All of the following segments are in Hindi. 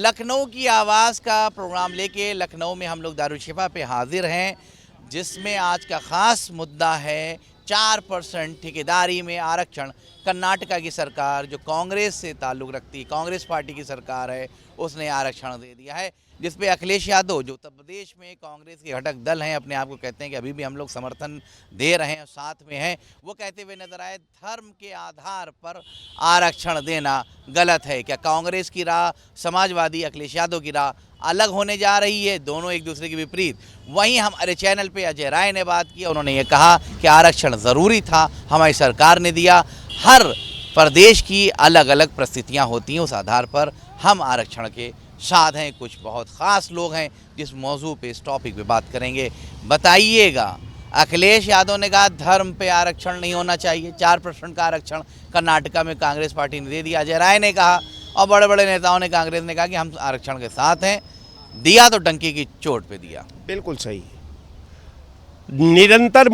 लखनऊ की आवाज़ का प्रोग्राम लेके लखनऊ में हम लोग दारुशिफा पे हाजिर हैं, जिसमें आज का ख़ास मुद्दा है 4% ठेकेदारी में आरक्षण। कर्नाटका की सरकार जो कांग्रेस से ताल्लुक़ रखती, कांग्रेस पार्टी की सरकार है, उसने आरक्षण दे दिया है, जिस पे अखिलेश यादव जो उत्तर प्रदेश में कांग्रेस के घटक दल हैं, अपने आप को कहते हैं कि अभी भी हम लोग समर्थन दे रहे हैं और साथ में हैं, वो कहते हुए नजर आए धर्म के आधार पर आरक्षण देना गलत है। क्या कांग्रेस की राह, समाजवादी अखिलेश यादव की राह अलग होने जा रही है? दोनों एक दूसरे के विपरीत। वहीं हमारे चैनल पे अजय राय ने बात की, उन्होंने ये कहा कि आरक्षण ज़रूरी था, हमारी सरकार ने दिया। हर प्रदेश की अलग अलग परिस्थितियाँ होती हैं, उस आधार पर हम आरक्षण के साथ हैं। कुछ बहुत ख़ास लोग हैं जिस मौजू पे, इस टॉपिक पे बात करेंगे। बताइएगा, अखिलेश यादव ने कहा धर्म पे आरक्षण नहीं होना चाहिए, 4% का आरक्षण कर्नाटका में कांग्रेस पार्टी ने दे दिया। अजय राय ने कहा और बड़े बड़े नेताओं ने, कांग्रेस ने कहा कि हम आरक्षण के साथ हैं। दिया तो डंकी की चोट पे दिया। बिल्कुल सही। निरंतर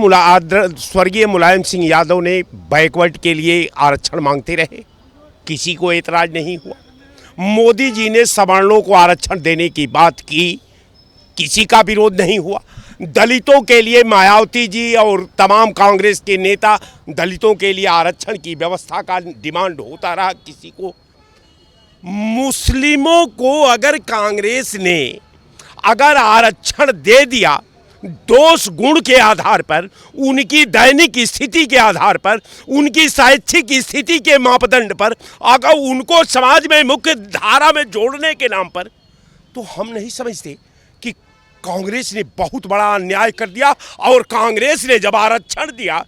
स्वर्गीय मुलायम सिंह यादव ने बैकवर्ड के लिए आरक्षण मांगते रहे, किसी को एतराज नहीं हुआ। मोदी जी ने सवर्णों को आरक्षण देने की बात की, किसी का विरोध नहीं हुआ। दलितों के लिए मायावती जी और तमाम कांग्रेस के नेता दलितों के लिए आरक्षण की व्यवस्था का डिमांड होता रहा, किसी को। मुस्लिमों को अगर कांग्रेस ने अगर आरक्षण दे दिया, दोष गुण के आधार पर, उनकी दैनिक स्थिति के आधार पर, उनकी शैक्षिक स्थिति के मापदंड पर, अगर उनको समाज में मुख्य धारा में जोड़ने के नाम पर, तो हम नहीं समझते कि कांग्रेस ने बहुत बड़ा अन्याय कर दिया। और कांग्रेस ने जब आरक्षण दिया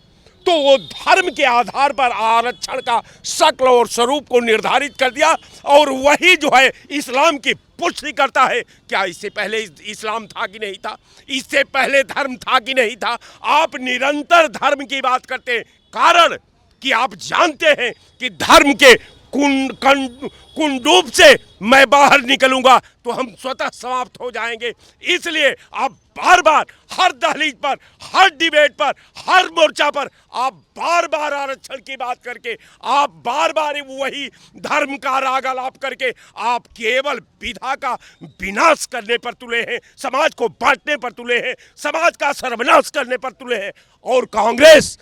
तो वो धर्म के आधार पर आरक्षण का शक्ल और स्वरूप को निर्धारित कर दिया, और वही जो है इस्लाम की पुष्टि करता है। क्या इससे पहले इस्लाम था कि नहीं था? इससे पहले धर्म था कि नहीं था? आप निरंतर धर्म की बात करते हैं, कारण कि आप जानते हैं कि धर्म के कुंडूब से मैं बाहर निकलूंगा तो हम स्वतः समाप्त हो जाएंगे। इसलिए आप बार बार हर दहलीज पर, हर डिबेट पर, हर मोर्चा पर आप बार बार आरक्षण की बात करके, आप बार बार वही धर्म का राग आलाप करके आप केवल विधा का विनाश करने पर तुले हैं, समाज को बांटने पर तुले हैं, समाज का सर्वनाश करने पर तुले हैं। और कांग्रेस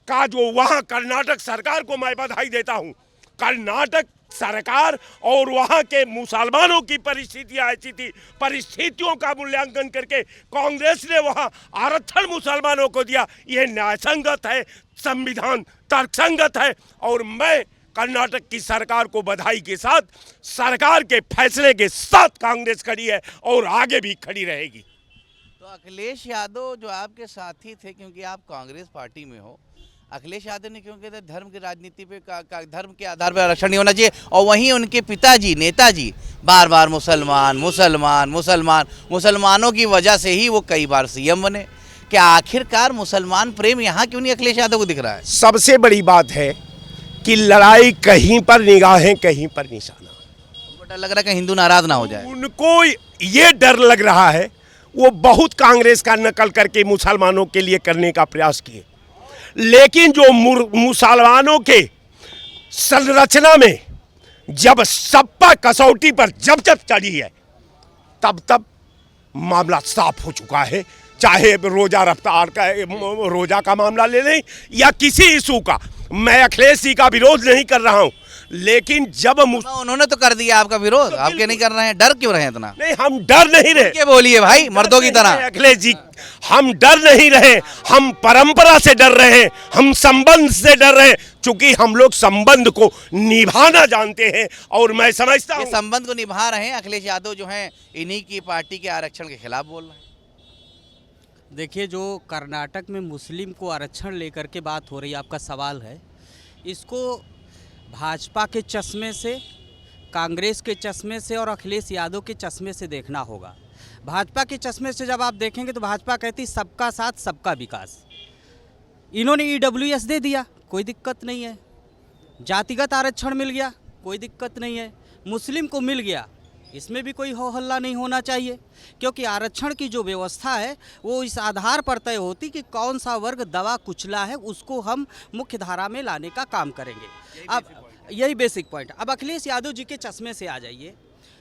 का जो वहां कर्नाटक सरकार को मैं बधाई देता हूं। कर्नाटक सरकार और वहां के मुसलमानों की परिस्थितियां ऐसी थी, परिस्थितियों का मूल्यांकन करके कांग्रेस ने वहां आरक्षण मुसलमानों को दिया। यह न्यायसंगत है, संविधान तर्कसंगत है, और मैं कर्नाटक की सरकार को बधाई के साथ, सरकार के फैसले के साथ कांग्रेस खड़ी है और आगे भी खड़ी रहेगी। तो अखिलेश यादव जो आपके साथी थे, क्योंकि आप कांग्रेस पार्टी में हो, अखिलेश यादव ने क्यों कहते धर्म की राजनीति पे धर्म के आधार पर आरक्षण नहीं होना चाहिए, और वहीं उनके पिताजी नेताजी बार बार मुसलमान मुसलमान मुसलमान, मुसलमानों की वजह से ही वो कई बार सीएम बने। क्या आखिरकार मुसलमान प्रेम यहाँ क्यों नहीं अखिलेश यादव को दिख रहा है? सबसे बड़ी बात है कि लड़ाई कहीं पर निगाहें, कहीं पर निशाना। उनको डर लग रहा है कि हिंदू नाराज ना हो जाए। उनको ये डर लग रहा है, वो बहुत कांग्रेस का नकल करके मुसलमानों के लिए करने का प्रयास किए, लेकिन जो मुसलमानों के संरचना में जब सपा कसौटी पर जब चढ़ी है, तब तब मामला साफ हो चुका है। चाहे रोजा रफ्तार का, रोजा का मामला ले लें या किसी इशू का, मैं अखिलेश जी का विरोध नहीं कर रहा हूं, लेकिन जब उन्होंने तो कर दिया आपका विरोध, तो आपके नहीं कर रहे हैं, डर क्यों रहे हैं इतना? नहीं, हम डर नहीं रहे। क्या बोलिए भाई, मर्दों की तरह। अखिलेश जी, हम डर नहीं रहे, हम परंपरा से डर रहे हैं, हम संबंध से डर रहे हैं, क्योंकि हम लोग संबंध को निभाना जानते हैं। और मैं समझता हूं संबंध को निभा रहे हैं। अखिलेश यादव जो हैं, इन्हीं की पार्टी के आरक्षण के खिलाफ बोल रहे हैं। देखिए, जो कर्नाटक में मुस्लिम को आरक्षण लेकर के बात हो रही है, आपका सवाल है, इसको भाजपा के चश्मे से, कांग्रेस के चश्मे से और अखिलेश यादव के चश्मे से देखना होगा। भाजपा के चश्मे से जब आप देखेंगे तो भाजपा कहती सबका साथ सबका विकास। इन्होंने ईडब्ल्यूएस दे दिया, कोई दिक्कत नहीं है। जातिगत आरक्षण मिल गया, कोई दिक्कत नहीं है। मुस्लिम को मिल गया, इसमें भी कोई हो हल्ला नहीं होना चाहिए, क्योंकि आरक्षण की जो व्यवस्था है वो इस आधार पर तय होती कि कौन सा वर्ग दबा कुचला है, उसको हम मुख्य धारा में लाने का काम करेंगे। अब यही बेसिक पॉइंट। अब अखिलेश यादव जी के चश्मे से आ जाइए।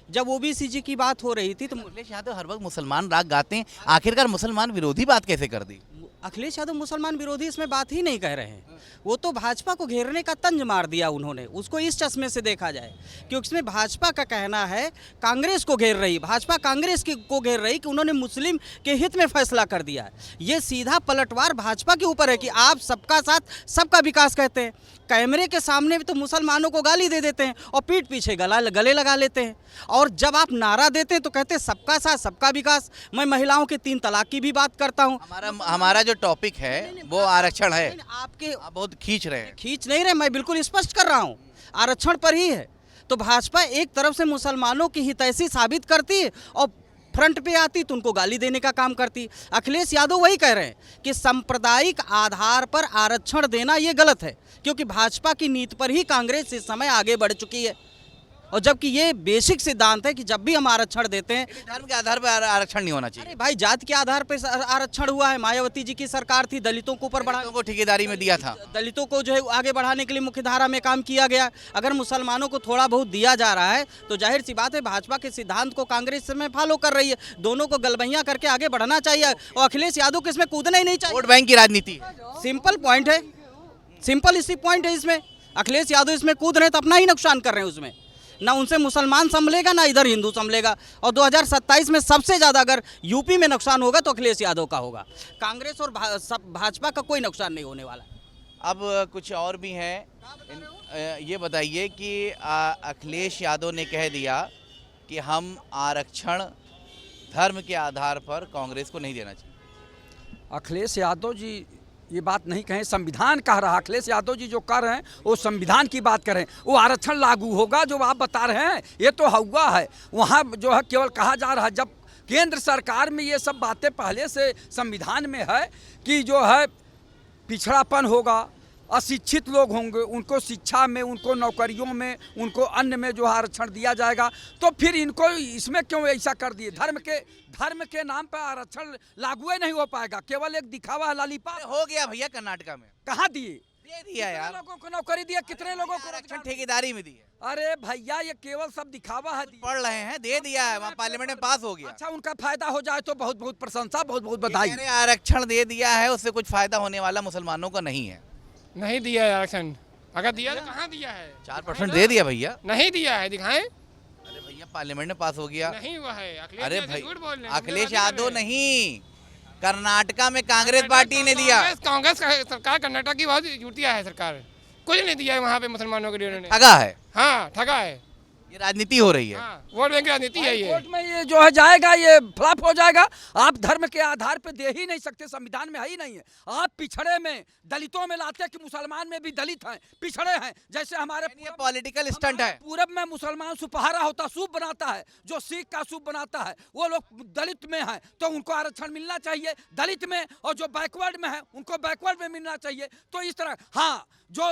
जब ओबीसी जी की बात हो रही थी तो अखिलेश यादव हर वक्त मुसलमान राग गाते हैं, आखिरकार मुसलमान विरोधी बात कैसे कर दी? अखिलेश यादव मुसलमान विरोधी इसमें बात ही नहीं कह रहे हैं। वो तो भाजपा को घेरने का तंज मार दिया उन्होंने, उसको इस चश्मे से देखा जाए क्योंकि इसमें भाजपा का कहना है कांग्रेस को घेर रही, भाजपा कांग्रेस को घेर रही कि उन्होंने मुस्लिम के हित में फैसला कर दिया है। ये सीधा पलटवार भाजपा के ऊपर है कि आप सबका साथ सबका विकास कहते हैं, कैमरे के सामने भी तो मुसलमानों को गाली दे देते हैं और पीठ पीछे गले लगा लेते हैं, और जब आप नारा देते हैं तो कहते हैं सबका साथ सबका विकास। मैं महिलाओं के 3 तलाक की भी बात करता हूँ। हमारा जो टॉपिक है वो आरक्षण है। आपके आप बहुत खींच रहे हैं। खींच नहीं रहे, मैं बिल्कुल स्पष्ट कर रहा हूँ, आरक्षण पर ही है। तो भाजपा एक तरफ से मुसलमानों की हितैषी साबित करती है और फ्रंट पे आती तो उनको गाली देने का काम करती। अखिलेश यादव वही कह रहे हैं कि सांप्रदायिक आधार पर आरक्षण देना ये गलत है, क्योंकि भाजपा की नीति पर ही कांग्रेस इस समय आगे बढ़ चुकी है, और जबकि ये बेसिक सिद्धांत है कि जब भी हम आरक्षण देते हैं धर्म के आधार पर आरक्षण नहीं होना चाहिए। अरे भाई, जात के आधार पर आरक्षण हुआ है। मायावती जी की सरकार थी, दलितों को ऊपर बढ़ा, को ठेकेदारी में दिया था, दलितों को जो है आगे बढ़ाने के लिए मुख्य धारा में काम किया गया। अगर मुसलमानों को थोड़ा बहुत दिया जा रहा है तो जाहिर सी बात है भाजपा के सिद्धांत को कांग्रेस में फॉलो कर रही है। दोनों को गलबैया करके आगे बढ़ना चाहिए, और अखिलेश यादव को इसमें कूदना ही नहीं चाहिए। वोट बैंक की राजनीति है। सिंपल पॉइंट है, सिंपल इसी पॉइंट है इसमें। अखिलेश यादव इसमें कूद रहे हैं तो अपना ही नुकसान कर रहे हैं उसमें। ना उनसे मुसलमान संभलेगा ना इधर हिंदू संभलेगा, और 2027 में सबसे ज़्यादा अगर यूपी में नुकसान होगा तो अखिलेश यादव का होगा। कांग्रेस और भाजपा का कोई नुकसान नहीं होने वाला। अब कुछ और भी हैं, ये बताइए कि अखिलेश यादव ने कह दिया कि हम आरक्षण धर्म के आधार पर कांग्रेस को नहीं देना चाहिए। अखिलेश यादव जी ये बात नहीं कहें, संविधान कह रहा। अखिलेश यादव जी जो कर रहे हैं वो संविधान की बात कर रहे हैं। वो आरक्षण लागू होगा जो आप बता रहे हैं, ये तो हुआ है। वहाँ जो है केवल कहा जा रहा है, जब केंद्र सरकार में ये सब बातें पहले से संविधान में है कि जो है पिछड़ापन होगा, अशिक्षित लोग होंगे उनको शिक्षा में, उनको नौकरियों में, उनको अन्य में जो आरक्षण दिया जाएगा, तो फिर इनको इसमें क्यों ऐसा कर दिए? धर्म के नाम पर आरक्षण लागू नहीं हो पाएगा, केवल एक दिखावा है, लालीपाप हो गया भैया। कर्नाटका में कहाँ दिए? दे दिया यार, लोगों को नौकरी दिया, कितने लोगों को आरक्षण ठेकेदारी में दिया। अरे भैया ये केवल सब दिखावा है। पढ़ रहे हैं, दे दिया है, वहाँ पार्लियामेंट में पास हो गया। अच्छा, उनका फायदा हो जाए तो बहुत बहुत प्रशंसा, बहुत बहुत बधाई। आरक्षण दे दिया है, उससे कुछ फायदा होने वाला मुसलमानों का नहीं है। नहीं दिया है आरक्षण, अगर दिया तो कहाँ दिया है? 4% दे दिया भैया। नहीं दिया है, दिखाएं। अरे भैया पार्लियामेंट में पास हो गया। नहीं हुआ है। अरे भाई, अखिलेश यादव नहीं, कर्नाटका में कांग्रेस पार्टी ने दिया। कांग्रेस का सरकार कर्नाटक की बहुत जुटिया है सरकार, कुछ नहीं दिया है वहाँ पे मुसलमानों के लिए। ठगा है। हाँ, ठगा है। ये राजनीति हो रही है। हाँ, वोट बैंक की राजनीति है ये। कोर्ट में ये जो है जाएगा, ये फ्लॉप हो जाएगा। आप धर्म के आधार पे दे ही नहीं सकते, संविधान में है ही नहीं है। आप पिछड़े में दलितों में लाते हैं कि मुसलमान में भी दलित हैं, पिछड़े हैं। जैसे हमारे पॉलिटिकल स्टंट है। पूरब में मुसलमान सुपहारा होता, सूप बनाता है, जो सिख का सूप बनाता है, वो लोग दलित में है तो उनको आरक्षण मिलना चाहिए दलित में, और जो बैकवर्ड में है उनको बैकवर्ड में मिलना चाहिए। तो इस तरह हाँ, जो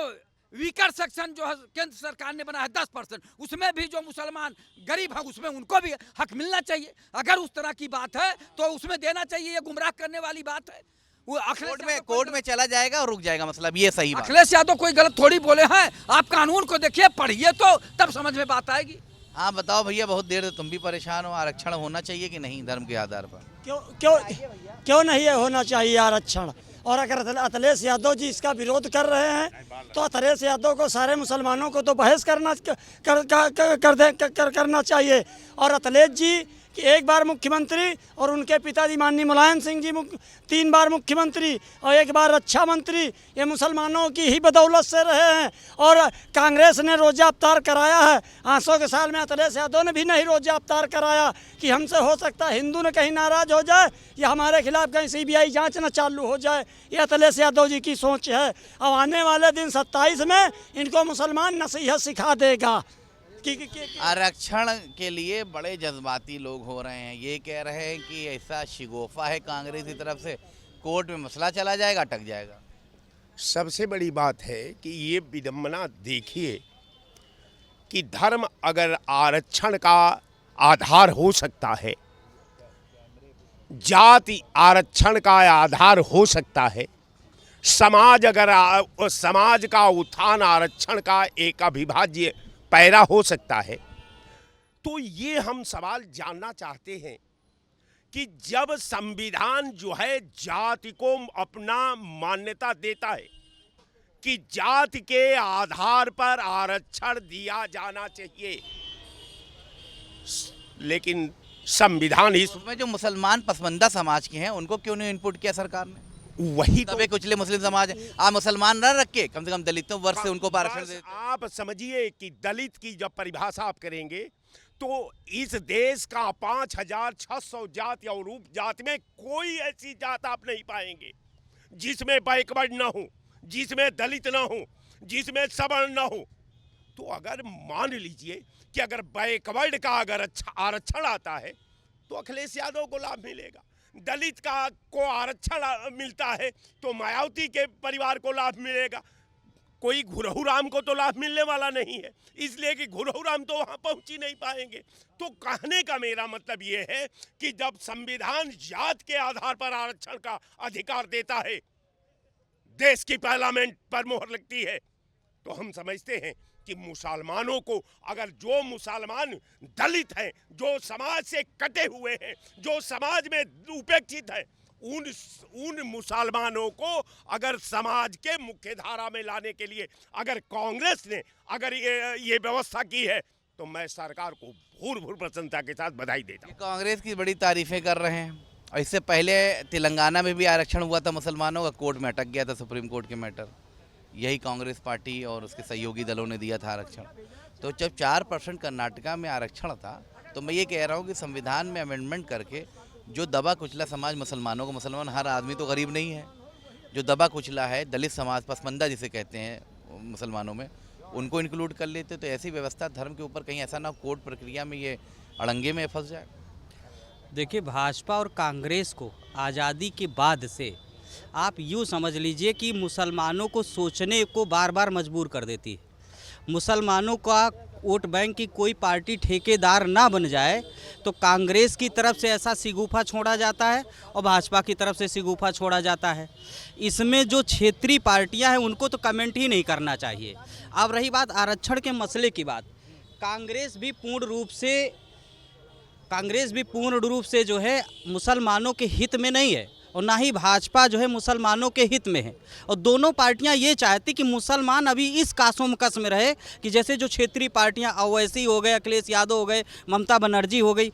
वीकर सेक्शन जो है केंद्र सरकार ने बनाया है 10%, उसमें भी जो मुसलमान गरीब है उसमें उनको भी हक मिलना चाहिए। अगर उस तरह की बात है तो उसमें देना चाहिए। ये गुमराह करने वाली बात है। वो कोर्ट में चला जाएगा और रुक जाएगा, मतलब ये सही बात। अखिलेश यादव कोई गलत थोड़ी बोले हैं। आप कानून को देखिए, पढ़िए तो तब समझ में बात आएगी। हाँ बताओ भैया, बहुत देर से तुम भी परेशान हो। आरक्षण होना चाहिए कि नहीं धर्म के आधार पर? क्यों नहीं होना चाहिए आरक्षण? और अगर अखिलेश यादव जी इसका विरोध कर रहे हैं तो अखिलेश यादव को सारे मुसलमानों को तो बहस करना चाहिए। और अखिलेश जी कि एक बार मुख्यमंत्री और उनके पिताजी माननीय मुलायम सिंह जी 3 बार मुख्यमंत्री और 1 बार रक्षा मंत्री, ये मुसलमानों की ही बदौलत से रहे हैं। और कांग्रेस ने रोजा अफ्तार कराया है। 500 के साल में अखिलेश यादव ने भी नहीं रोजा अफ्तार कराया कि हमसे हो सकता है हिंदू ने कहीं नाराज हो जाए या हमारे खिलाफ कहीं CBI जांच न चालू हो जाए। ये अखिलेश यादव जी की सोच है। अब आने वाले दिन 27 में इनको मुसलमान नसीहत सिखा देगा। आरक्षण के लिए बड़े जज्बाती लोग हो रहे हैं। ये कह रहे हैं कि ऐसा शिगोफा है कांग्रेस की तरफ से, कोर्ट में मसला चला जाएगा, अटक जाएगा। सबसे बड़ी बात है कि ये विडंबना देखिए कि धर्म अगर आरक्षण का आधार हो सकता है, जाति आरक्षण का आधार हो सकता है, समाज अगर समाज का उत्थान आरक्षण का एक अविभाज्य पैरा हो सकता है, तो ये हम सवाल जानना चाहते हैं कि जब संविधान जो है जाति को अपना मान्यता देता है कि जाति के आधार पर आरक्षण दिया जाना चाहिए, लेकिन संविधान ही उसमें जो मुसलमान पसमानदा समाज के हैं उनको क्यों नहीं इनपुट किया सरकार ने? वही तो दबे कुचले मुस्लिम समाज है, आप मुसलमान न रख के कम से कम दलितों वर्ग से उनको आरक्षण बस दे। आप समझिए कि दलित की जब परिभाषा आप करेंगे तो इस देश का 5,600 जाति और उपजाति में कोई ऐसी जात आप नहीं पाएंगे जिसमें बैकवर्ड ना हो, जिसमें दलित ना हो, जिसमें सवर्ण ना हो। तो अगर मान लीजिए कि अगर बैकवर्ड का अगर अच्छा आरक्षण आता है तो अखिलेश यादव को लाभ मिलेगा, दलित का को आरक्षण मिलता है तो मायावती के परिवार को लाभ मिलेगा, कोई घुरहू राम को तो लाभ मिलने वाला नहीं है, इसलिए कि घुरहू राम तो वहां पहुंच ही नहीं पाएंगे। तो कहने का मेरा मतलब ये है कि जब संविधान जात के आधार पर आरक्षण का अधिकार देता है, देश की पार्लियामेंट पर मोहर लगती है, तो हम समझते हैं कि मुसलमानों को, अगर जो मुसलमान दलित हैं, जो समाज से कटे हुए हैं, जो समाज में उपेक्षित हैं, उन मुसलमानों को अगर समाज के मुख्य धारा में लाने के लिए अगर कांग्रेस ने अगर ये व्यवस्था की है तो मैं सरकार को भूर प्रसन्नता के साथ बधाई देता हूं। कांग्रेस की बड़ी तारीफें कर रहे हैं और इससे पहले तेलंगाना में भी आरक्षण हुआ था मुसलमानों का, कोर्ट में अटक गया था सुप्रीम कोर्ट के मैटर, यही कांग्रेस पार्टी और उसके सहयोगी दलों ने दिया था आरक्षण। तो जब 4% कर्नाटका में आरक्षण था तो मैं ये कह रहा हूँ कि संविधान में अमेंडमेंट करके जो दबा कुचला समाज मुसलमानों को, मुसलमान हर आदमी तो गरीब नहीं है, जो दबा कुचला है दलित समाज, पसमंदा जिसे कहते हैं मुसलमानों में, उनको इंक्लूड कर लेते तो ऐसी व्यवस्था धर्म के ऊपर कहीं ऐसा ना कोर्ट प्रक्रिया में ये अड़ंगे में फंस जाए। देखिए, भाजपा और कांग्रेस को आज़ादी के बाद से आप यूँ समझ लीजिए कि मुसलमानों को सोचने को बार बार मजबूर कर देती है। मुसलमानों का वोट बैंक की कोई पार्टी ठेकेदार ना बन जाए तो कांग्रेस की तरफ से ऐसा सिगुफा छोड़ा जाता है और भाजपा की तरफ से सिगुफा छोड़ा जाता है। इसमें जो क्षेत्रीय पार्टियां हैं उनको तो कमेंट ही नहीं करना चाहिए। अब रही बात आरक्षण के मसले की बात, कांग्रेस भी पूर्ण रूप से जो है मुसलमानों के हित में नहीं है और ना ही भाजपा जो है मुसलमानों के हित में है। और दोनों पार्टियां ये चाहती कि मुसलमान अभी इस कासों मकस में रहे कि जैसे जो क्षेत्रीय पार्टियां ओवैसी हो गए, अखिलेश यादव हो गए, ममता बनर्जी हो गई,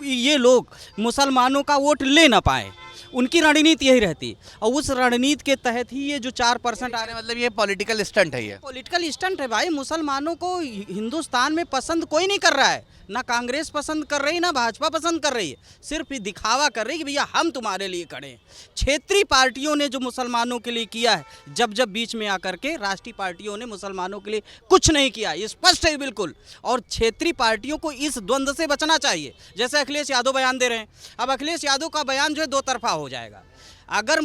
ये लोग मुसलमानों का वोट ले ना पाए। उनकी रणनीति यही रहती और उस रणनीति के तहत ही ये जो 4% आ रहे, मतलब ये पॉलिटिकल स्टंट है, ये पॉलिटिकल स्टंट है भाई। मुसलमानों को हिंदुस्तान में पसंद कोई नहीं कर रहा है, ना कांग्रेस पसंद कर रही, ना भाजपा पसंद कर रही है, सिर्फ दिखावा कर रही है कि भैया हम तुम्हारे लिए खड़े हैं। क्षेत्रीय पार्टियों ने जो मुसलमानों के लिए किया है, जब बीच में आकर के राष्ट्रीय पार्टियों ने मुसलमानों के लिए कुछ नहीं किया, ये स्पष्ट है बिल्कुल। और क्षेत्रीय पार्टियों को इस द्वंद्व से बचना चाहिए। जैसे अखिलेश यादव बयान दे रहे हैं, अब अखिलेश यादव का बयान जो है दो तरफा हो जाएगा। अगर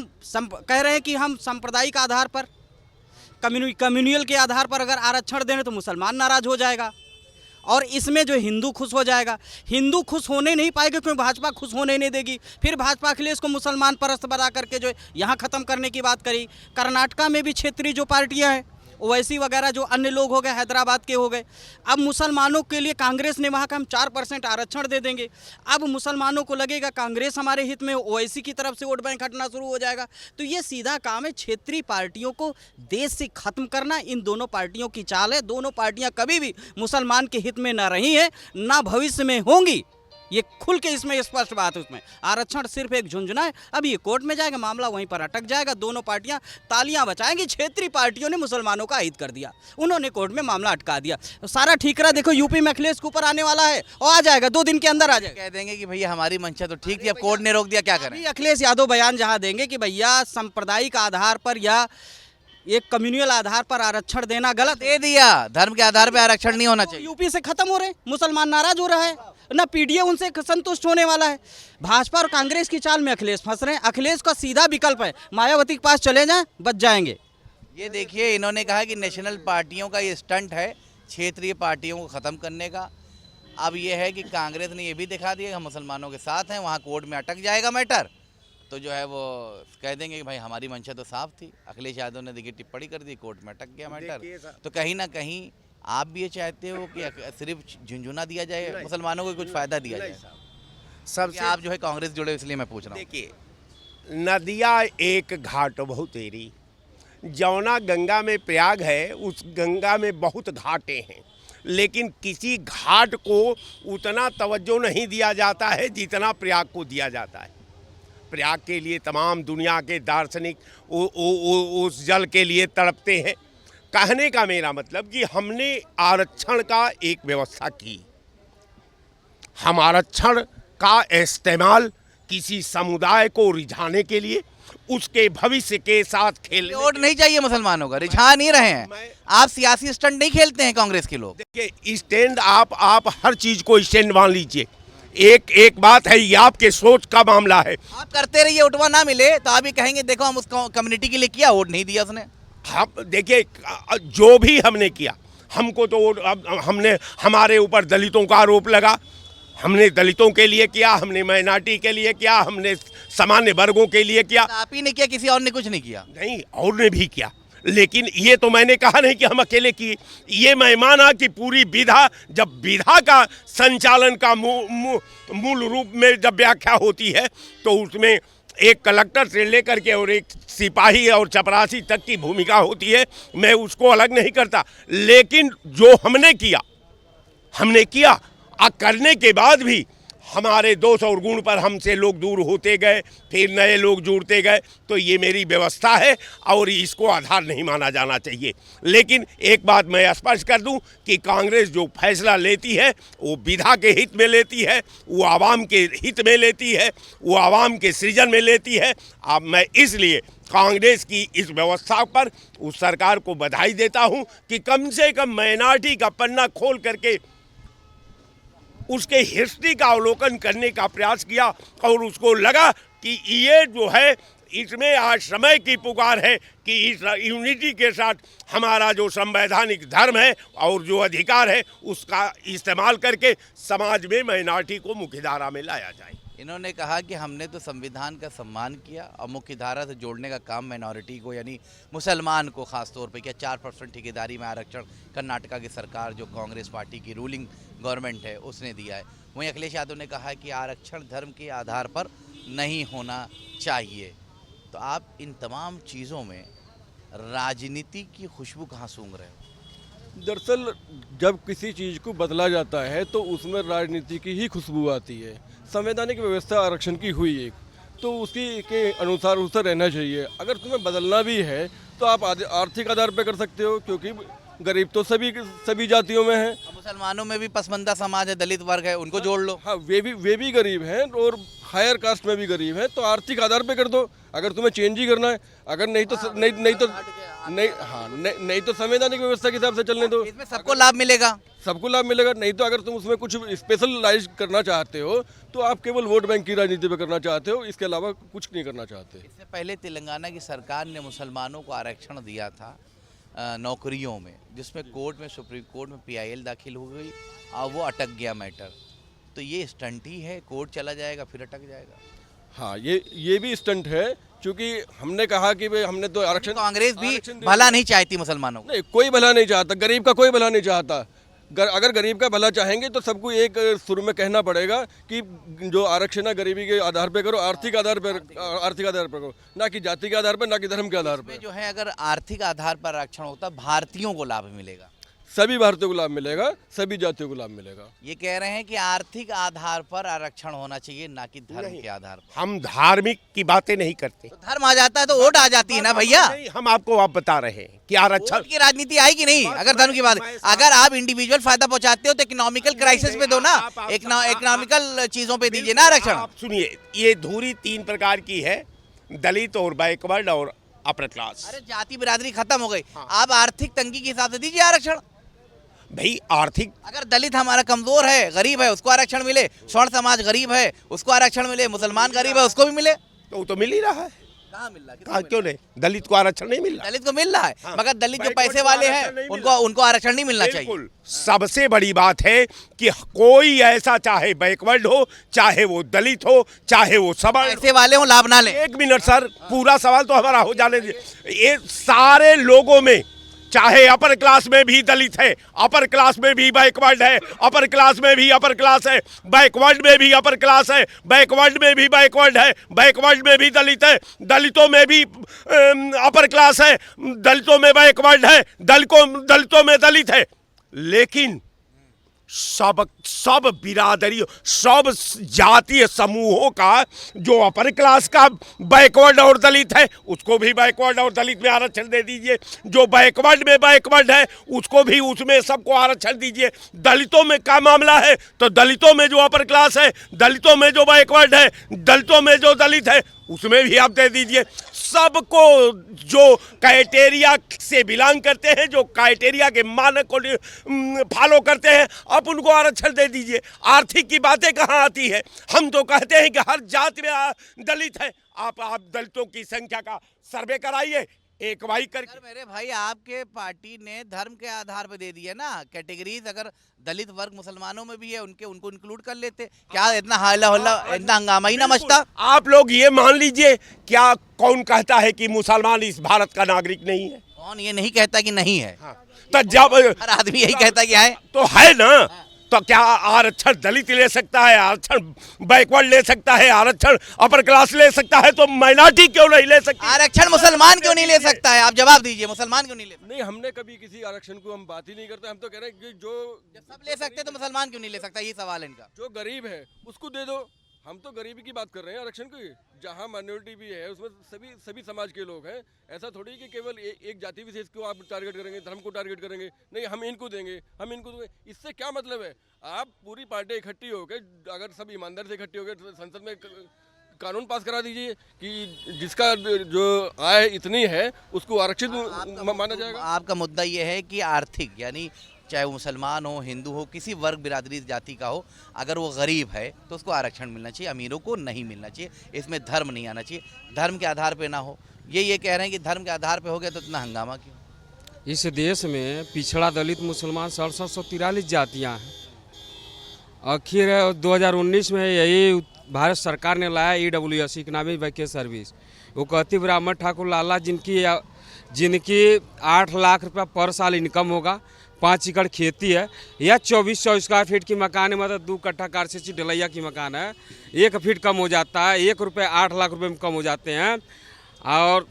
कह रहे हैं कि हम सांप्रदायिक आधार पर, कम्युनियल के आधार पर अगर आरक्षण दें तो मुसलमान नाराज हो जाएगा और इसमें जो हिंदू खुश हो जाएगा। हिंदू खुश होने नहीं पाएगा क्योंकि भाजपा खुश होने नहीं देगी। फिर भाजपा अखिलेश को मुसलमान परस्त बना करके जो यहाँ ख़त्म करने की बात करी। कर्नाटका में भी क्षेत्रीय जो पार्टियाँ हैं, ओवैसी वगैरह जो अन्य लोग हो गए, हैदराबाद के हो गए, अब मुसलमानों के लिए कांग्रेस ने वहाँ का हम 4% आरक्षण दे देंगे। अब मुसलमानों को लगेगा कांग्रेस हमारे हित में, ओवैसी की तरफ से वोट बैंक हटना शुरू हो जाएगा। तो ये सीधा काम है क्षेत्रीय पार्टियों को देश से ख़त्म करना। इन दोनों पार्टियों की चाल है। दोनों पार्टियाँ कभी भी मुसलमान के हित में ना रही हैं, ना भविष्य में होंगी। ये खुल के इसमें स्पष्ट बात है। उसमें आरक्षण सिर्फ एक झुंझुना है। अब ये कोर्ट में जाएगा, मामला वहीं पर अटक जाएगा। दोनों पार्टियां तालियां बजाएंगी। क्षेत्रीय पार्टियों ने मुसलमानों का हित कर दिया, उन्होंने कोर्ट में मामला अटका दिया। सारा ठीकरा देखो यूपी में अखिलेश के ऊपर आने वाला है और आ जाएगा, 2 दिन के अंदर आ जाएगा। कह देंगे कि भैया हमारी मंशा तो ठीक थी, अब कोर्ट ने रोक दिया, क्या करें। अखिलेश यादव बयान जहाँ देंगे कि भैया सांप्रदायिक आधार पर या एक कम्युनियल आधार पर आरक्षण देना गलत दे दिया, धर्म के आधार पर आरक्षण नहीं होना चाहिए। यूपी से खत्म हो रहे, मुसलमान नाराज हो रहा है, ना पीडीए उनसे संतुष्ट होने वाला है। भाजपा और कांग्रेस की चाल में अखिलेश फंस रहे हैं। अखिलेश का सीधा विकल्प है मायावती के पास चले जाएं, बच जाएंगे। ये देखिए, इन्होंने कहा कि नेशनल पार्टियों का ये स्टंट है क्षेत्रीय पार्टियों को ख़त्म करने का। अब ये है कि कांग्रेस ने ये भी दिखा दिया कि हम मुसलमानों के साथ हैं, वहाँ कोर्ट में अटक जाएगा मैटर, तो जो है वो कह देंगे कि भाई हमारी मंशा तो साफ थी। अखिलेश यादव ने देखिए टिप्पणी कर दी, कोर्ट में अटक गया मैटर। तो कहीं ना कहीं आप भी ये चाहते हो कि सिर्फ झुंझुना दिया जाए, मुसलमानों को कुछ फायदा दिया जाए? सबसे आप जो है कांग्रेस जुड़े इसलिए मैं पूछ रहा हूँ। देखिए, नदियाँ एक घाट बहुत तेरी, जौना गंगा में प्रयाग है उस गंगा में बहुत घाटें हैं, लेकिन किसी घाट को उतना तवज्जो नहीं दिया जाता है जितना प्रयाग को दिया जाता है। प्रयाग के लिए तमाम दुनिया के दार्शनिक उस जल के लिए तड़पते हैं। कहने का मेरा मतलब कि हमने आरक्षण का एक व्यवस्था की, हम आरक्षण का इस्तेमाल किसी समुदाय को रिझाने के लिए, उसके भविष्य के साथ खेलने वोट नहीं चाहिए मुसलमानों का, रिझा नहीं रहे हैं आप, सियासी स्टंट नहीं खेलते हैं कांग्रेस के लोग। देखिए, स्टैंड आप हर चीज को स्टैंड मान लीजिए। एक बात है, ये आपके सोच का मामला है। आप करते रहिए, उठवा ना मिले तो आप भी कहेंगे देखो हम उस कम्युनिटी के लिए किया, वोट नहीं दिया उसने। हम देखिए, जो भी हमने किया, हमको तो हमने, हमारे ऊपर दलितों का आरोप लगा, हमने दलितों के लिए किया, हमने माइनॉरिटी के लिए किया, हमने सामान्य वर्गों के लिए किया। आप ही ने किया, किसी और ने कुछ नहीं किया? नहीं, और ने भी किया, लेकिन ये तो मैंने कहा नहीं कि हम अकेले किए। ये मैं माना कि पूरी विधा, जब विधा का संचालन का मूल रूप में जब व्याख्या होती है तो उसमें एक कलेक्टर से लेकर के और एक सिपाही और चपरासी तक की भूमिका होती है। मैं उसको अलग नहीं करता, लेकिन जो हमने किया करने के बाद भी हमारे दोष और गुण पर हमसे लोग दूर होते गए, फिर नए लोग जुड़ते गए, तो ये मेरी व्यवस्था है और इसको आधार नहीं माना जाना चाहिए। लेकिन एक बात मैं स्पष्ट कर दूं कि कांग्रेस जो फैसला लेती है वो विधा के हित में लेती है, वो आवाम के हित में लेती है, वो आवाम के सृजन में लेती है। अब मैं इसलिए कांग्रेस की इस व्यवस्था पर उस सरकार को बधाई देता हूँ कि कम से कम माइनॉरिटी का पन्ना खोल करके उसके हिस्ट्री का अवलोकन करने का प्रयास किया और उसको लगा कि ये जो है, इसमें आज समय की पुकार है कि इस यूनिटी के साथ हमारा जो संवैधानिक धर्म है और जो अधिकार है उसका इस्तेमाल करके समाज में माइनॉरिटी को मुख्यधारा में लाया जाए। इन्होंने कहा कि हमने तो संविधान का सम्मान किया और मुख्यधारा से जोड़ने का काम माइनॉरिटी को यानी मुसलमान को खास तौर पे किया। 4% ठेकेदारी में आरक्षण कर्नाटका की सरकार, जो कांग्रेस पार्टी की रूलिंग गवर्नमेंट है, उसने दिया है। वहीं अखिलेश यादव ने कहा कि आरक्षण धर्म के आधार पर नहीं होना चाहिए। तो आप इन तमाम चीज़ों में राजनीति की खुशबू कहाँ सूंघ रहे हो? दरअसल जब किसी चीज़ को बदला जाता है तो उसमें राजनीति की ही खुशबू आती है। संवैधानिक व्यवस्था आरक्षण की हुई एक, तो उसकी के अनुसार उससे रहना चाहिए। अगर तुम्हें बदलना भी है तो आप आर्थिक आधार पर कर सकते हो, क्योंकि गरीब तो सभी जातियों में है। मुसलमानों में भी पसमंदा समाज है, दलित वर्ग है, उनको जोड़ लो। हाँ, वे भी गरीब हैं और हायर कास्ट में भी गरीब हैं, तो आर्थिक आधार पे कर दो अगर तुम्हें चेंज ही करना है। अगर नहीं तो संवैधानिक व्यवस्था के हिसाब से चलने दो, इसमें सबको लाभ मिलेगा। सबको लाभ मिलेगा। नहीं तो अगर तुम उसमें कुछ स्पेशलाइज करना चाहते हो तो आप केवल वोट बैंक की राजनीति पे करना चाहते हो, इसके अलावा कुछ नहीं करना चाहते। इससे पहले तेलंगाना की सरकार ने मुसलमानों को आरक्षण दिया था नौकरियों में, जिसमें कोर्ट में, सुप्रीम कोर्ट में PIL दाखिल हो गई और वो अटक गया मैटर। तो ये स्टंट ही है, कोर्ट चला जाएगा फिर अटक जाएगा। हाँ, ये भी स्टंट है, क्योंकि हमने कहा कि भाई हमने तो आरक्षण, कांग्रेस भी भला नहीं चाहती मुसलमानों को। नहीं, कोई भला नहीं चाहता, गरीब का कोई भला नहीं चाहता। अगर गरीब का भला चाहेंगे तो सबको एक सुर में कहना पड़ेगा कि जो आरक्षण है गरीबी के आधार पे करो, आर्थिक आधार पर करो, ना कि जाति के आधार पर, ना कि धर्म के आधार पर। जो है अगर आर्थिक आधार पर आरक्षण होता, भारतीयों को लाभ मिलेगा, सभी भारतीयों को लाभ मिलेगा, सभी जातियों को लाभ मिलेगा। ये कह रहे हैं कि आर्थिक आधार पर आरक्षण होना चाहिए, ना कि धर्म के आधार पर। हम धार्मिक की बातें नहीं करते। तो धर्म आ जाता है तो वोट आ जाती है ना भैया। हम आपको बता रहे हैं कि आरक्षण की राजनीति आएगी नहीं अगर धर्म की बात। अगर आप इंडिविजुअल फायदा पहुंचाते हो तो इकोनॉमिकल क्राइसिस पे दो ना, इकोनॉमिकल चीजों पे दीजिए ना आरक्षण। आप सुनिए, ये धुरी 3 प्रकार की है, दलित और बैकवर्ड और अपर क्लास। अरे जाति बिरादरी खत्म हो गई, आप आर्थिक तंगी के हिसाब से दीजिए आरक्षण। भाई आर्थिक, अगर दलित हमारा कमजोर है, गरीब है, उसको आरक्षण मिले, स्वर्ण समाज गरीब है उसको आरक्षण मिले, मुसलमान गरीब है उसको भी मिले। तो वो तो मिल ही रहा है। कहाँ मिल रहा है? कहाँ, क्यों नहीं? दलित को आरक्षण नहीं मिल रहा? दलित को मिल रहा है, हाँ। मगर दलित जो पैसे वाले हैं उनको आरक्षण नहीं मिलना चाहिए। बिल्कुल, सबसे बड़ी बात है कि कोई ऐसा, चाहे बैकवर्ड हो, चाहे वो दलित हो, चाहे वो सवर्ण, पैसे वाले हो लाभ ना ले। 1 मिनट सर, पूरा सवाल तो हमारा हो जाने दीजिए। ये सारे लोगों में चाहे अपर क्लास में भी दलित है, अपर क्लास में भी बैकवर्ड है, अपर क्लास में भी अपर क्लास है, बैकवर्ड में भी अपर क्लास है, बैकवर्ड में भी बैकवर्ड है, बैकवर्ड में भी दलित है, दलितों में भी अपर क्लास है, दलितों में बैकवर्ड है, दलितों में दलित है। लेकिन सब बिरादरी, सब जातीय समूहों का जो अपर क्लास का बैकवर्ड और दलित है उसको भी बैकवर्ड और दलित में आरक्षण दे दीजिए, जो बैकवर्ड में बैकवर्ड है उसको भी उसमें सबको आरक्षण दीजिए। दलितों में क्या मामला है तो दलितों में जो अपर क्लास है, दलितों में जो बैकवर्ड है, दलितों में जो दलित है उसमें भी आप दे दीजिए। सबको जो क्राइटेरिया से बिलोंग करते हैं, जो क्राइटेरिया के मानक को फॉलो करते हैं, आप उनको आरक्षण दे दीजिए। आर्थिक की बातें कहाँ आती है? हम तो कहते हैं कि हर जाति में दलित है। आप दलितों की संख्या का सर्वे कराइए एक वाई करके। अगर मेरे भाई आपके पार्टी ने धर्म के आधार पे दे दिया ना कैटेगरीज, अगर दलित वर्ग मुसलमानों में भी है उनको इंक्लूड कर लेते, क्या इतना हल्ला हल्ला इतना हंगामा ही ना मचता? आप लोग ये मान लीजिए, क्या कौन कहता है कि मुसलमान इस भारत का नागरिक नहीं है? कौन ये नहीं कहता कि नहीं है? तो जब हर आदमी यही कहता कि है तो है ना, तो क्या आरक्षण दलित ले सकता है, आरक्षण बैकवर्ड ले सकता है, आरक्षण अपर क्लास ले सकता है, तो माइनॉरिटी क्यों नहीं ले सकती? आरक्षण मुसलमान क्यों नहीं ले सकता है? आप जवाब दीजिए, मुसलमान क्यों नहीं ले? नहीं, हमने कभी किसी आरक्षण को हम बात ही नहीं करते। हम तो कह रहे हैं कि जो सब ले सकते तो मुसलमान क्यों नहीं ले सकता? ये सवाल है इनका। जो गरीब है उसको दे दो। हम तो गरीबी की बात कर रहे हैं आरक्षण की। जहाँ माइनॉरिटी भी है उसमें सभी समाज के लोग हैं। ऐसा थोड़ी कि केवल एक जाति विशेष को आप टारगेट करेंगे, धर्म को टारगेट करेंगे। नहीं, हम इनको देंगे, हम इनको देंगे। इससे क्या मतलब है? आप पूरी पार्टी इकट्ठी होकर, अगर सब ईमानदार से इकट्ठी होकर संसद में कानून पास करा दीजिए कि जिसका जो आय इतनी है उसको आरक्षित माना जाएगा। आपका मुद्दा ये है कि आर्थिक, यानी चाहे वो मुसलमान हो, हिंदू हो, किसी वर्ग बिरादरी जाति का हो, अगर वो गरीब है तो उसको आरक्षण मिलना चाहिए, अमीरों को नहीं मिलना चाहिए। इसमें धर्म नहीं आना चाहिए, धर्म के आधार पे ना हो। ये कह रहे हैं कि धर्म के आधार पे हो गया तो इतना हंगामा क्यों? इस देश में पिछड़ा दलित मुसलमान 6743 जातियाँ हैं। आखिर 2019 में यही भारत सरकार ने लाया EWS, इकोनॉमिक वैकेशन सर्विस। वो कहती ब्राह्मण ठाकुर लाला जिनकी 8 लाख रुपया पर साल इनकम होगा, 5 एकड़ खेती है या 2400 स्क्वायर फीट की मकान है, मतलब 2 कट्ठा कारसेची ढलैया की मकान है, 1 फीट कम हो जाता है, 1 रुपये 8 लाख रुपए में कम हो जाते हैं। और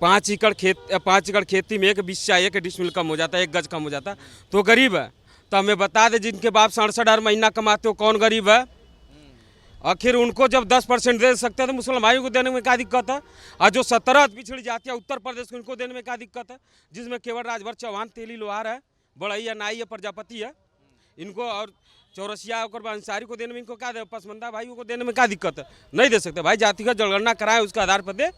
5 एकड़ खेती में 1 बिस्सा 1 डिसमिल कम हो जाता है, 1 गज कम हो जाता है, तो गरीब है। तो हमें बता दें, जिनके बाप 67,000 महीना कमाते हो, कौन गरीब है? आखिर उनको जब 10% दे सकते हैं तो मुसलमानों को देने में क्या दिक्कत है? और जो 17 पिछड़ी जातियाँ उत्तर प्रदेश को, इनको देने में क्या दिक्कत है? जिसमें केवल राजभर चौहान, तेली, लोहार है, बड़ैया, नाई है, प्रजापति है, इनको और चौरसिया और अंसारी को देने में इनको क्या दे? पसमंदा भाइयों को देने में क्या दिक्कत है? नहीं दे सकते भाई। जातिगत जनगणना कराए, उसके आधार पर दे।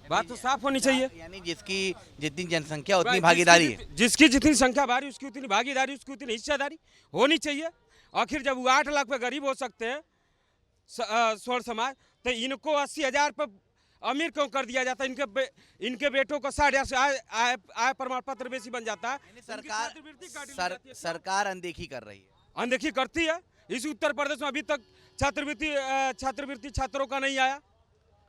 बात तो साफ होनी चाहिए। यानी जिसकी जितनी जनसंख्या उतनी भागीदारी है, जिसकी जितनी संख्या भारी उसकी उतनी भागीदारी, उसकी उतनी हिस्सेदारी होनी चाहिए। आखिर जब वो 8 लाख पे गरीब हो सकते हैं स्वर्ण समाज, तो इनको 80,000 पर अमीर क्यों कर दिया जाता है? इनके बेटों को 60,000 आय प्रमाण पत्र बेसी बन जाता है। सरकार अनदेखी कर रही है, अनदेखी करती है। इस उत्तर प्रदेश में अभी तक छात्रवृत्ति छात्रों का नहीं आया।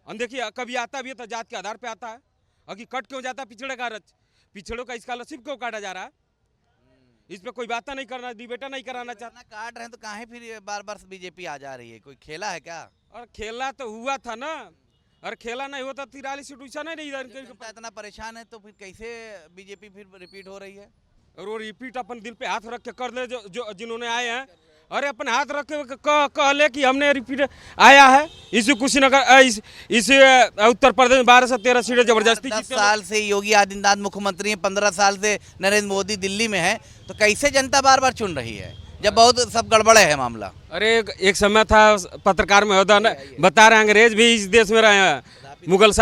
अनदेखी कभी आता भी है तो जात के आधार पे आता है। अभी कट क्यों जाता है? पिछड़ों का स्कॉलरशिप क्यों काटा जा रहा है? इस पे कोई बात नहीं करना, डिबेटा नहीं कराना चाहता। काट रहे हैं तो काहे फिर बार बार बीजेपी आ जा रही है? कोई खेला है क्या? और खेला तो हुआ था ना, और खेला नहीं होता 43 सीट ऊँचा नहीं। जनता इतना परेशान है तो फिर कैसे बीजेपी फिर रिपीट हो रही है? और वो रिपीट अपन दिल पे हाथ रख के कर ले, जो जिन्होंने आए हैं। अरे अपन हाथ रख के कह ले कि हमने रिपीट आया है। इस कुशीनगर इस उत्तर प्रदेश में 12 से 13 सीटें जबरदस्ती 10 साल से योगी आदित्यनाथ मुख्यमंत्री हैं, 15 साल से नरेंद्र मोदी दिल्ली में है, तो कैसे जनता बार बार चुन रही है जब बहुत सब गड़बड़े है मामला? अरे एक समय था, पत्रकार महोदय ने बता रहे अंग्रेज भी इस देश में रहे हैं, मुगल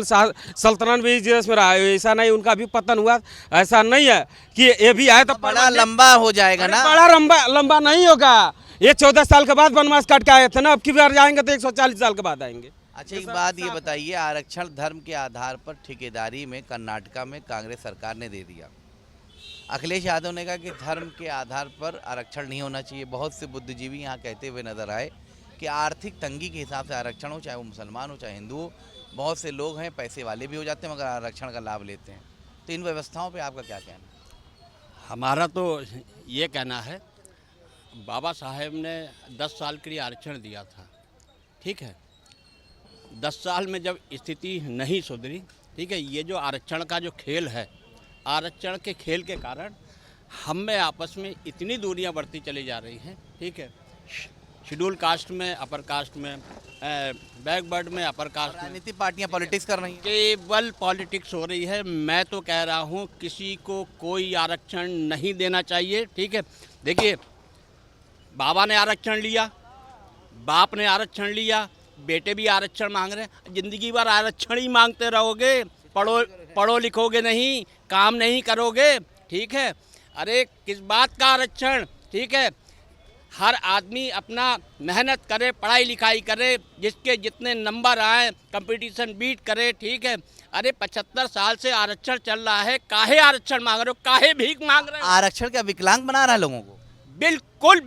सल्तनत भी इस देश में रहा है। ऐसा नहीं उनका भी पतन हुआ, ऐसा नहीं है कि ये भी आए तो बड़ा लंबा हो जाएगा ना। बड़ा लंबा नहीं होगा। ये 14 साल के बाद वनवास काट के आए थे ना, अब की बार जाएंगे तो 140 साल के बाद आएंगे। अच्छा, एक बात ये बताइए, आरक्षण धर्म के आधार पर ठेकेदारी में कर्नाटका में कांग्रेस सरकार ने दे दिया। अखिलेश यादव ने कहा कि धर्म के आधार पर आरक्षण नहीं होना चाहिए। बहुत से बुद्धिजीवी यहाँ कहते हुए नजर आए कि आर्थिक तंगी के हिसाब से आरक्षण हो, चाहे वो मुसलमान हो चाहे हिंदू हो। बहुत से लोग हैं पैसे वाले भी हो जाते हैं मगर आरक्षण का लाभ लेते हैं। तो इन व्यवस्थाओं पे आपका क्या कहना है? हमारा तो ये कहना है, बाबा साहेब ने 10 साल के लिए आरक्षण दिया था, ठीक है। 10 साल में जब स्थिति नहीं सुधरी, ठीक है, ये जो आरक्षण का जो खेल है, आरक्षण के खेल के कारण हम में आपस में इतनी दूरियां बढ़ती चली जा रही हैं, ठीक है। शेड्यूल कास्ट में, अपर कास्ट में, बैकवर्ड में, अपर कास्ट में राजनीतिक पार्टियां पॉलिटिक्स कर रही हैं। केवल पॉलिटिक्स हो रही है। मैं तो कह रहा हूँ किसी को कोई आरक्षण नहीं देना चाहिए, ठीक है। देखिए, बाबा ने आरक्षण लिया, बाप ने आरक्षण लिया, बेटे भी आरक्षण मांग रहे हैं। ज़िंदगी भर आरक्षण ही मांगते रहोगे, पढ़ो लिखोगे नहीं, काम नहीं करोगे, ठीक है। अरे किस बात का आरक्षण, ठीक है। हर आदमी अपना मेहनत करे, पढ़ाई लिखाई करे, जिसके जितने नंबर आए, कंपटीशन बीट करे, ठीक है। अरे 75 साल से आरक्षण चल रहा है, काहे आरक्षण मांग रहे हो, काहे भीख मांग रहे हो? आरक्षण क्या विकलांग बना रहा है लोगों को? बिल्कुल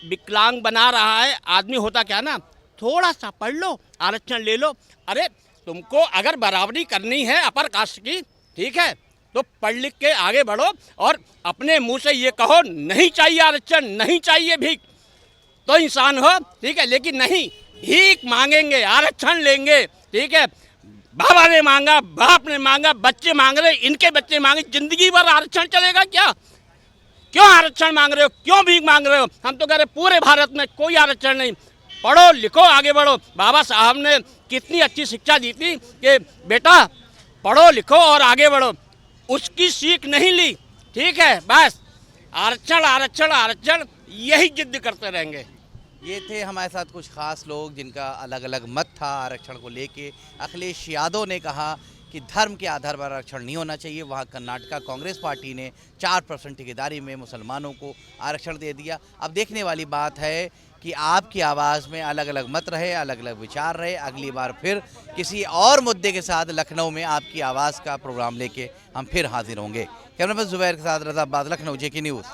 विकलांग बना रहा है। आदमी होता क्या ना, थोड़ा सा पढ़ लो, आरक्षण ले लो। अरे तुमको अगर बराबरी करनी है अपर कास्ट की, ठीक है, तो पढ़ लिख के आगे बढ़ो और अपने मुंह से ये कहो नहीं चाहिए आरक्षण, नहीं चाहिए भीख, तो इंसान हो, ठीक है। लेकिन नहीं, भीख मांगेंगे, आरक्षण लेंगे, ठीक है। बाबा ने मांगा, बाप ने मांगा, बच्चे मांग रहे, इनके बच्चे मांगे, जिंदगी भर आरक्षण चलेगा क्या? क्यों आरक्षण मांग रहे हो, क्यों भीख मांग रहे हो? हम तो कह रहे पूरे भारत में कोई आरक्षण नहीं, पढ़ो लिखो आगे बढ़ो। बाबा साहब ने कितनी अच्छी शिक्षा दी थी कि बेटा पढ़ो लिखो और आगे बढ़ो, उसकी सीख नहीं ली, ठीक है। बस आरक्षण आरक्षण आरक्षण यही जिद करते रहेंगे। ये थे हमारे साथ कुछ खास लोग जिनका अलग अलग मत था आरक्षण को लेके। अखिलेश यादव ने कहा कि धर्म के आधार पर आरक्षण नहीं होना चाहिए। वहाँ कर्नाटका कांग्रेस पार्टी ने 4% ठेकेदारी में मुसलमानों को आरक्षण दे दिया। अब देखने वाली बात है कि आपकी आवाज़ में अलग अलग मत रहे, अलग अलग विचार रहे। अगली बार फिर किसी और मुद्दे के साथ लखनऊ में आपकी आवाज़ का प्रोग्राम लेके हम फिर हाजिर होंगे। कैमरा पर्सन जुबैर के साथ रज़ा अब्बास, लखनऊ, जेके न्यूज़।